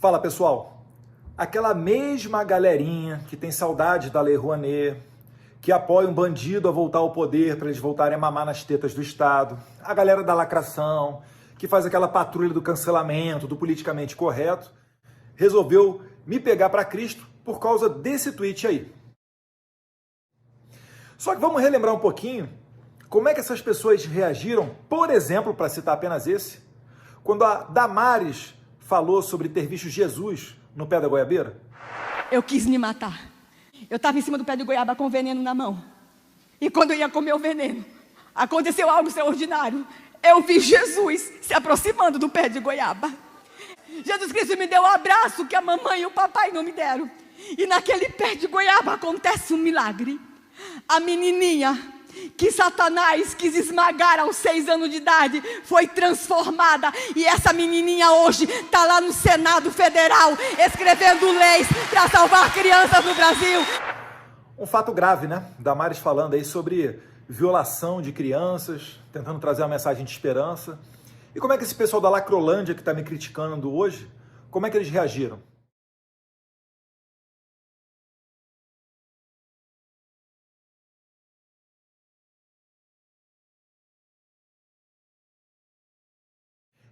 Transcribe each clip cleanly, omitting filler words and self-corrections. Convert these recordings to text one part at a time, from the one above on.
Fala pessoal, aquela mesma galerinha que tem saudade da Lei Rouanet, que apoia um bandido a voltar ao poder para eles voltarem a mamar nas tetas do Estado, a galera da lacração, que faz aquela patrulha do cancelamento, do politicamente correto, resolveu me pegar para Cristo por causa desse tweet aí. Só que vamos relembrar um pouquinho como é que essas pessoas reagiram, por exemplo, para citar apenas esse, quando a Damares falou sobre ter visto Jesus no pé da goiabeira. Eu quis me matar. Eu estava em cima do pé de goiaba com veneno na mão. E quando eu ia comer o veneno, aconteceu algo extraordinário. Eu vi Jesus se aproximando do pé de goiaba. Jesus Cristo me deu um abraço que a mamãe e o papai não me deram. E naquele pé de goiaba acontece um milagre. A menininha que Satanás quis esmagar aos 6 anos de idade foi transformada. E essa menininha hoje está lá no Senado Federal escrevendo leis para salvar crianças no Brasil. Um fato grave, né? Damares falando aí sobre violação de crianças, tentando trazer uma mensagem de esperança. E como é que esse pessoal da Lacrolândia que está me criticando hoje, como é que eles reagiram?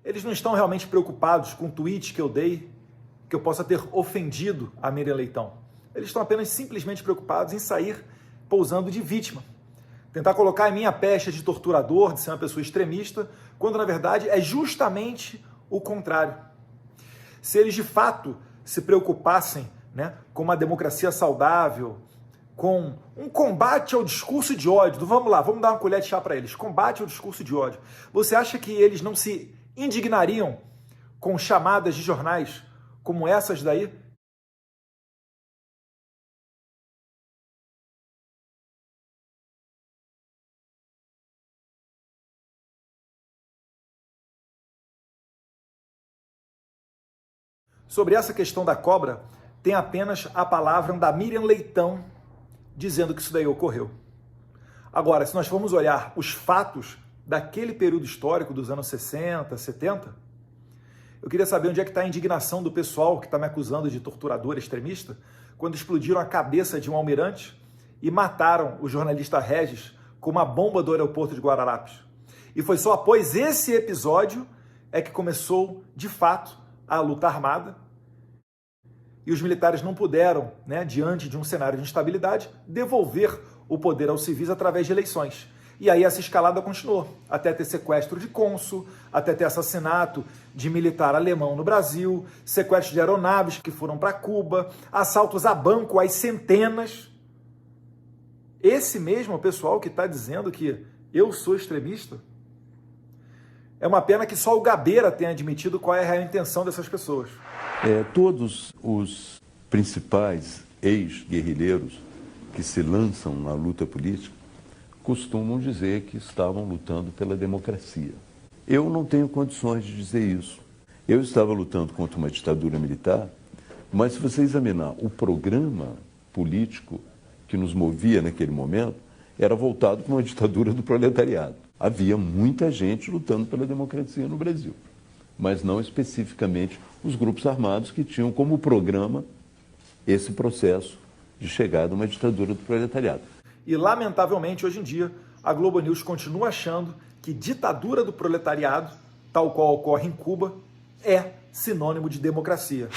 Eles não estão realmente preocupados com o tweet que eu dei, que eu possa ter ofendido a Miriam Leitão. Eles estão apenas simplesmente preocupados em sair pousando de vítima. Tentar colocar em mim a pecha de torturador, de ser uma pessoa extremista, quando na verdade é justamente o contrário. Se eles de fato se preocupassem, né, com uma democracia saudável, com um combate ao discurso de ódio, vamos lá, vamos dar uma colher de chá para eles, combate ao discurso de ódio, você acha que eles não se indignariam com chamadas de jornais como essas daí? Sobre essa questão da cobra, tem apenas a palavra da Miriam Leitão dizendo que isso daí ocorreu. Agora, se nós formos olhar os fatos daquele período histórico dos anos 60, 70, eu queria saber onde é que está a indignação do pessoal que está me acusando de torturador extremista, quando explodiram a cabeça de um almirante e mataram o jornalista Regis com uma bomba do aeroporto de Guararapes. E foi só após esse episódio é que começou, de fato, a luta armada, e os militares não puderam, né, diante de um cenário de instabilidade, devolver o poder aos civis através de eleições. E aí essa escalada continuou, até ter sequestro de cônsul, até ter assassinato de militar alemão no Brasil, sequestro de aeronaves que foram para Cuba, assaltos a banco às centenas. Esse mesmo pessoal que está dizendo que eu sou extremista, é uma pena que só o Gabeira tenha admitido qual é a real intenção dessas pessoas. Todos os principais ex-guerrilheiros que se lançam na luta política costumam dizer que estavam lutando pela democracia. Eu não tenho condições de dizer isso. Eu estava lutando contra uma ditadura militar, mas se você examinar o programa político que nos movia naquele momento, era voltado para uma ditadura do proletariado. Havia muita gente lutando pela democracia no Brasil, mas não especificamente os grupos armados que tinham como programa esse processo de chegada a uma ditadura do proletariado. E, lamentavelmente, hoje em dia, a Globo News continua achando que ditadura do proletariado, tal qual ocorre em Cuba, é sinônimo de democracia.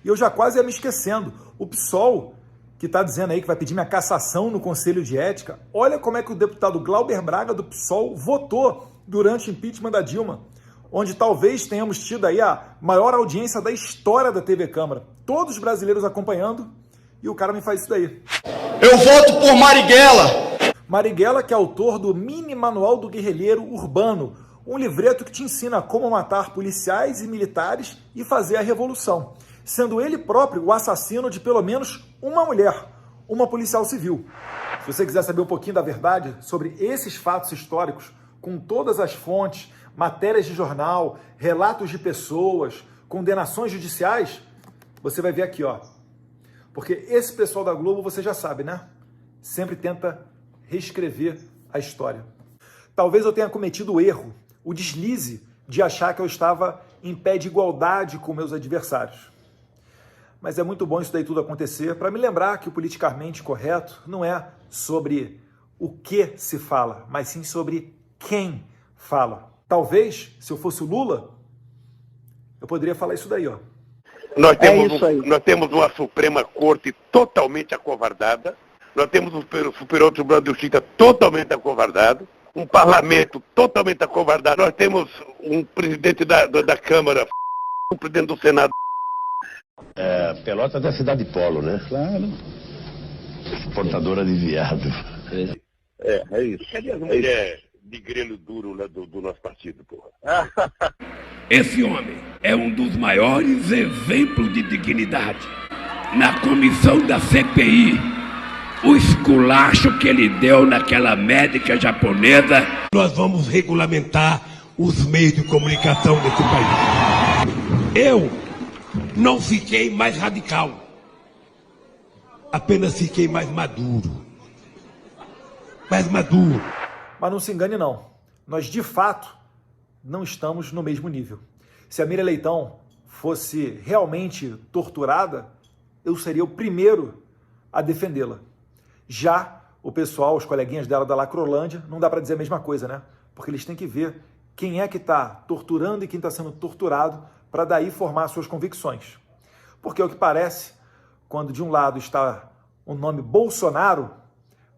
E eu já quase ia me esquecendo, o PSOL, que está dizendo aí que vai pedir minha cassação no Conselho de Ética, olha como é que o deputado Glauber Braga do PSOL votou durante o impeachment da Dilma, onde talvez tenhamos tido aí a maior audiência da história da TV Câmara. Todos os brasileiros acompanhando, e o cara me faz isso daí. Eu voto por Marighella! Marighella, que é autor do Mini Manual do Guerrilheiro Urbano, um livreto que te ensina como matar policiais e militares e fazer a revolução, sendo ele próprio o assassino de pelo menos uma mulher, uma policial civil. Se você quiser saber um pouquinho da verdade sobre esses fatos históricos, com todas as fontes, matérias de jornal, relatos de pessoas, condenações judiciais, você vai ver aqui, ó. Porque esse pessoal da Globo, você já sabe, né? Sempre tenta reescrever a história. Talvez eu tenha cometido o erro, o deslize de achar que eu estava em pé de igualdade com meus adversários. Mas é muito bom isso daí tudo acontecer para me lembrar que o politicamente correto não é sobre o que se fala, mas sim sobre quem fala. Talvez, se eu fosse o Lula, eu poderia falar isso daí, ó. Nós temos uma Suprema Corte totalmente acovardada, nós temos um Superior Tribunal de Justiça totalmente acovardado, um parlamento totalmente acovardado, nós temos um presidente da Câmara, um presidente do Senado. Pelotas é cidade polo, né? Claro. Exportadora de viado. É isso. Cadê as mulheres de grelo duro lá do nosso partido, porra? Esse homem é um dos maiores exemplos de dignidade. Na comissão da CPI, o esculacho que ele deu naquela médica japonesa. Nós vamos regulamentar os meios de comunicação desse país. Eu não fiquei mais radical, apenas fiquei mais maduro. Mas não se engane não, nós de fato não estamos no mesmo nível. Se a Miriam Leitão fosse realmente torturada, eu seria o primeiro a defendê-la. Já o pessoal, os coleguinhas dela da Lacrolândia, não dá para dizer a mesma coisa, né? Porque eles têm que ver quem é que está torturando e quem está sendo torturado para daí formar suas convicções. Porque o que parece, quando de um lado está o nome Bolsonaro,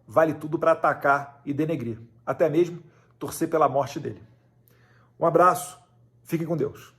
vale tudo para atacar e denegrir, até mesmo torcer pela morte dele. Um abraço, fiquem com Deus.